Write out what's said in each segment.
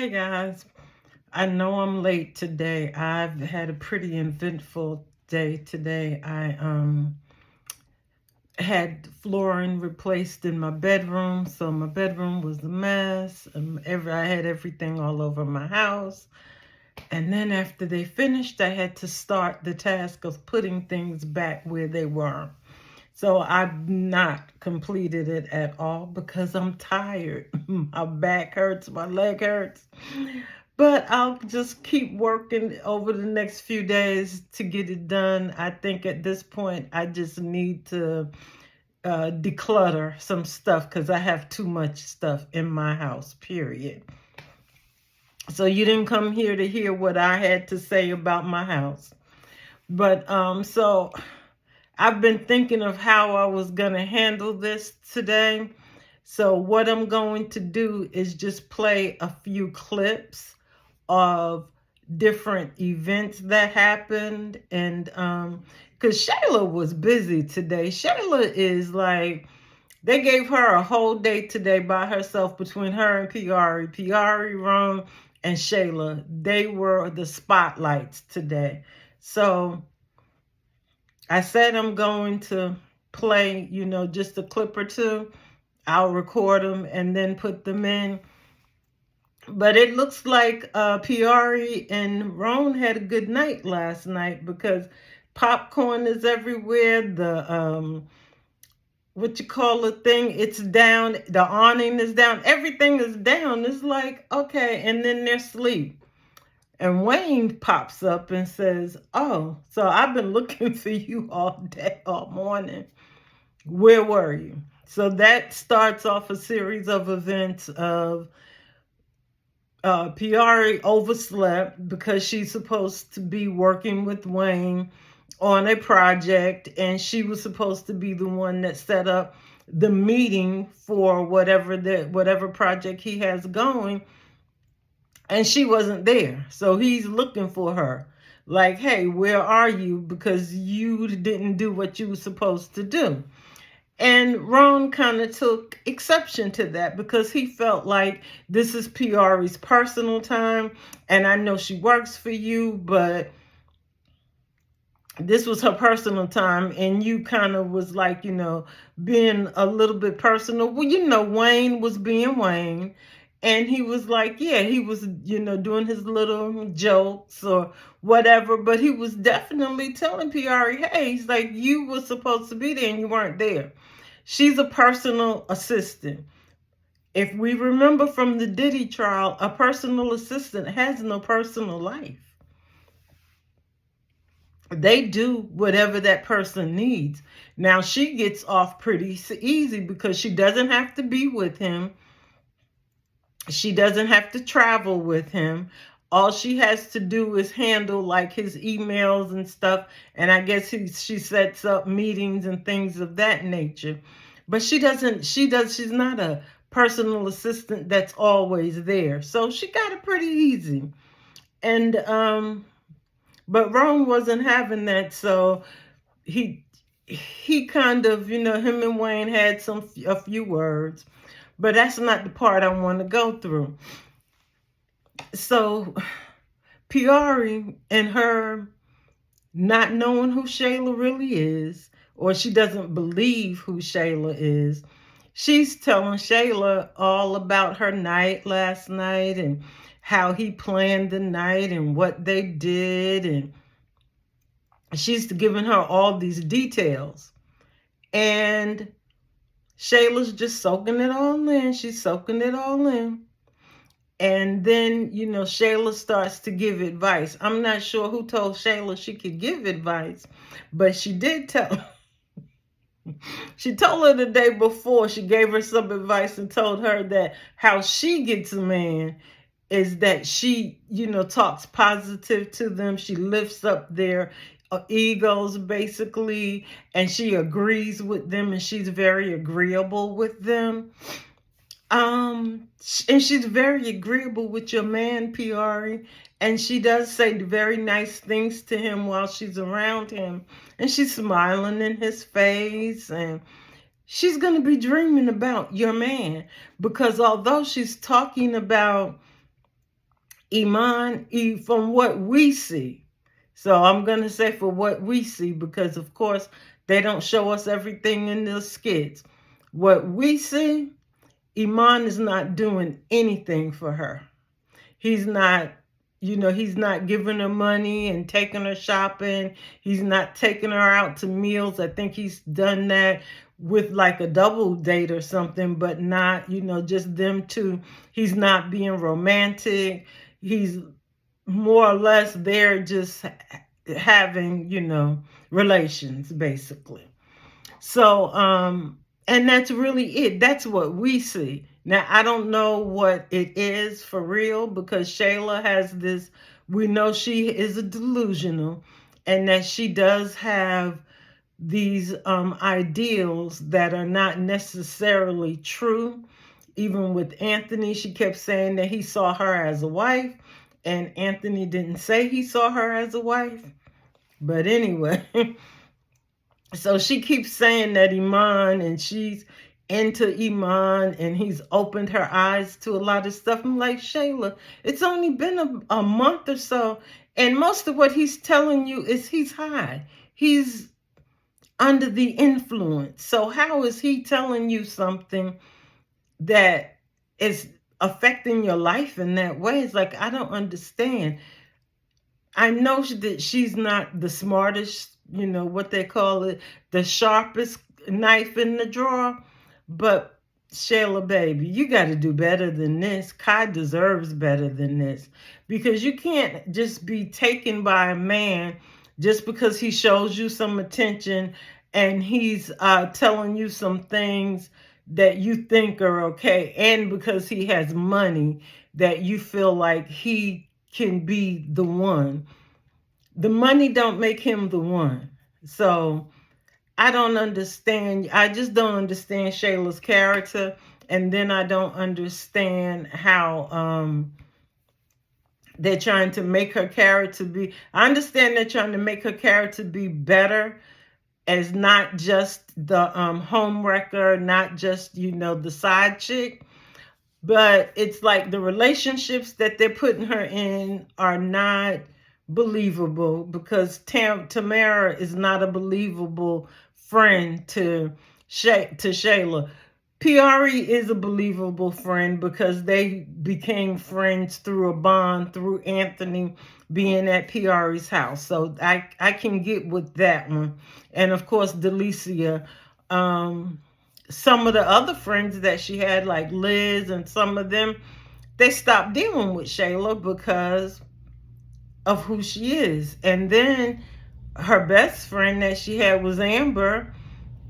Hey guys, I know I'm late today. I've had a pretty eventful day today. I had flooring replaced in my bedroom, so my bedroom was a mess. I had everything all over my house. And then after they finished, I had to start the task of putting things back where they were. So I've not completed it at all because I'm tired. My back hurts, my leg hurts. But I'll just keep working over the next few days to get it done. I think at this point, I just need to declutter some stuff because I have too much stuff in my house, period. So you didn't come here to hear what I had to say about my house. But so I've been thinking of how I was going to handle this today. So what I'm going to do is just play a few clips of different events that happened. And because Shayla was busy today. Shayla is like, they gave her a whole day today by herself between her and Piari. Piari, Ron, and Shayla. They were the spotlights today. So I said I'm going to play, just a clip or two. I'll record them and then put them in. But it looks like Piari and Ron had a good night last night because popcorn is everywhere. The what you call the thing, it's down. The awning is down. Everything is down. It's like, okay, and then they're asleep. And Wayne pops up and says, oh, so I've been looking for you all day, all morning. Where were you? So that starts off a series of events of Piari overslept because she's supposed to be working with Wayne on a project, and she was supposed to be the one that set up the meeting for whatever project he has going, and she wasn't there. So he's looking for her. Like, hey, where are you? Because you didn't do what you were supposed to do. And Ron kind of took exception to that because he felt like this is Piari's personal time. And I know she works for you, but this was her personal time. And you kind of was like, being a little bit personal. Well, Wayne was being Wayne. And he was like, yeah, he was, doing his little jokes or whatever. But he was definitely telling Piari, hey, he's like, you were supposed to be there and you weren't there. She's a personal assistant. If we remember from the Diddy trial, a personal assistant has no personal life. They do whatever that person needs. Now, she gets off pretty easy because she doesn't have to be with him. She doesn't have to travel with him. All she has to do is handle like his emails and stuff. And I guess she sets up meetings and things of that nature. But she's not a personal assistant that's always there. So she got it pretty easy. And, but Ron wasn't having that. So he kind of, him and Wayne had a few words. But that's not the part I want to go through. So Piari and her not knowing who Shayla really is, or she doesn't believe who Shayla is, she's telling Shayla all about her night last night and how he planned the night and what they did. And she's giving her all these details. And Shayla's just soaking it all in. She's soaking it all in. And then, Shayla starts to give advice. I'm not sure who told Shayla she could give advice, but she did tell. She told her the day before, she gave her some advice and told her that how she gets a man is that she, talks positive to them. She lifts up their egos, basically, and she agrees with them, and she's very agreeable with them. And she's very agreeable with your man, Piari. And she does say very nice things to him while she's around him. And she's smiling in his face. And she's going to be dreaming about your man. Because although she's talking about Iman, from what we see. So I'm going to say for what we see, because of course they don't show us everything in the skits. What we see, Iman is not doing anything for her. He's not, he's not giving her money and taking her shopping. He's not taking her out to meals. I think he's done that with like a double date or something, but not, just them two. He's not being romantic. He's more or less there just having, relations basically. So, and that's really it. That's what we see. Now, I don't know what it is for real, because Shayla has this, we know she is a delusional, and that she does have these ideals that are not necessarily true. Even with Anthony, she kept saying that he saw her as a wife, and Anthony didn't say he saw her as a wife. But anyway, so she keeps saying that Iman, and she's into Iman, and he's opened her eyes to a lot of stuff. I'm like, Shayla, it's only been a month or so, and most of what he's telling you is he's high. He's under the influence. So how is he telling you something that is affecting your life in that way? It's like, I don't understand. I know that she's not the smartest, what they call it, the sharpest knife in the drawer. But Shayla, baby, you got to do better than this. Kai deserves better than this, because you can't just be taken by a man just because he shows you some attention and he's telling you some things that you think are okay, and because he has money that you feel like he can be the one. The money don't make him the one. So I don't understand. I just don't understand Shayla's character. And then I don't understand how they're trying to make her character be. I understand they're trying to make her character be better, as not just the home wrecker, not just, the side chick. But it's like the relationships that they're putting her in are not believable, because Tamara is not a believable friend to Shayla. Piari is a believable friend because they became friends through a bond through Anthony being at Piari's house. So I can get with that one. And of course, Delicia, some of the other friends that she had, like Liz and some of them, they stopped dealing with Shayla because of who she is. And then her best friend that she had was Amber,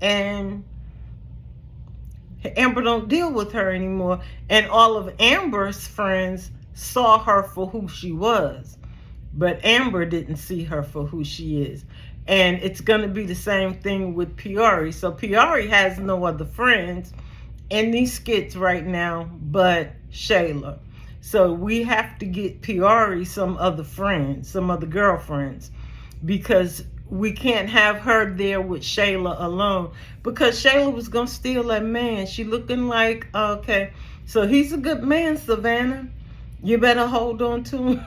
and Amber don't deal with her anymore. And all of Amber's friends saw her for who she was, but Amber didn't see her for who she is. And it's going to be the same thing with Piari. So Piari has no other friends in these skits right now but Shayla. So we have to get Piari some other friends, some other girlfriends, because we can't have her there with Shayla alone, because Shayla was going to steal that man. She looking like, okay, so he's a good man, Savannah. You better hold on to him,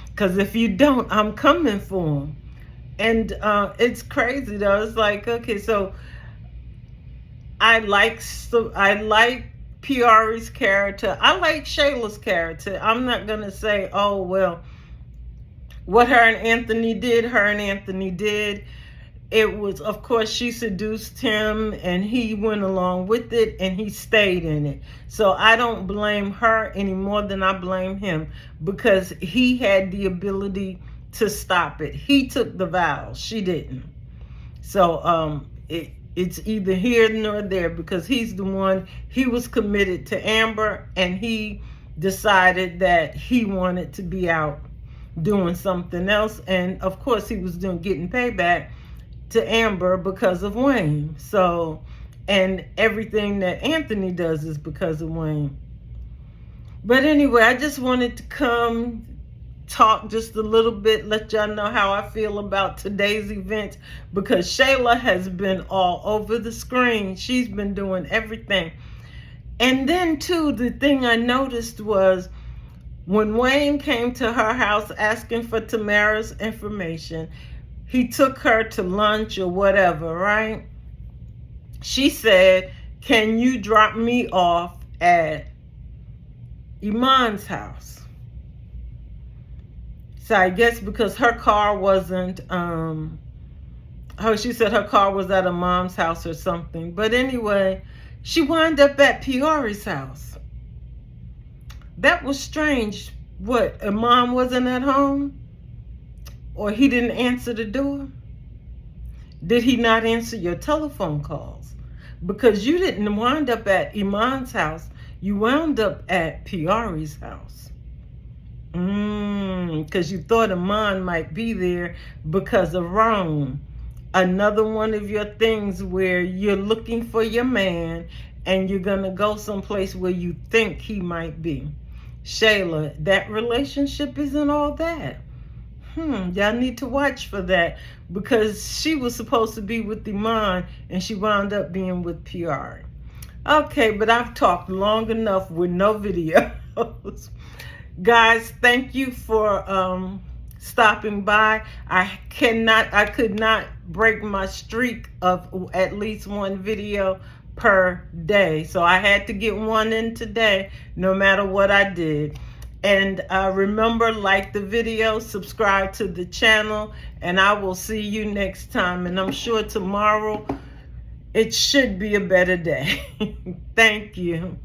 because if you don't, I'm coming for him. And it's crazy though. It's like, okay, so I like Piari's character. I like Shayla's character. I'm not gonna say, oh well, what her and Anthony did. It was, of course, she seduced him and he went along with it and he stayed in it. So I don't blame her any more than I blame him, because he had the ability to stop it. He took the vows, she didn't. So it's either here nor there, because he's the one, he was committed to Amber, and he decided that he wanted to be out doing something else. And of course he was getting payback to Amber because of Wayne. So, and everything that Anthony does is because of Wayne. But anyway, I just wanted to come talk just a little bit, let y'all know how I feel about today's events, because Shayla has been all over the screen. She's been doing everything. And then too, the thing I noticed was When Wayne came to her house asking for Tamara's information, he took her to lunch or whatever, right? She said, "Can you drop me off at Iman's house?" So I guess because her car wasn't, she said her car was at her mom's house or something. But anyway, she wound up at Peori's house. That was strange. What, her mom wasn't at home? Or he didn't answer the door? Did he not answer your telephone calls? Because you didn't wind up at Iman's house. You wound up at Peori's house. Because you thought Iman might be there because of Rome. Another one of your things where you're looking for your man and you're going to go someplace where you think he might be. Shayla, that relationship isn't all that. Y'all need to watch for that, because she was supposed to be with Iman and she wound up being with PR. Okay, but I've talked long enough with no videos. Guys, thank you for stopping by. I could not break my streak of at least one video per day. So I had to get one in today, no matter what I did. And remember, like the video, subscribe to the channel, and I will see you next time. And I'm sure tomorrow it should be a better day. Thank you.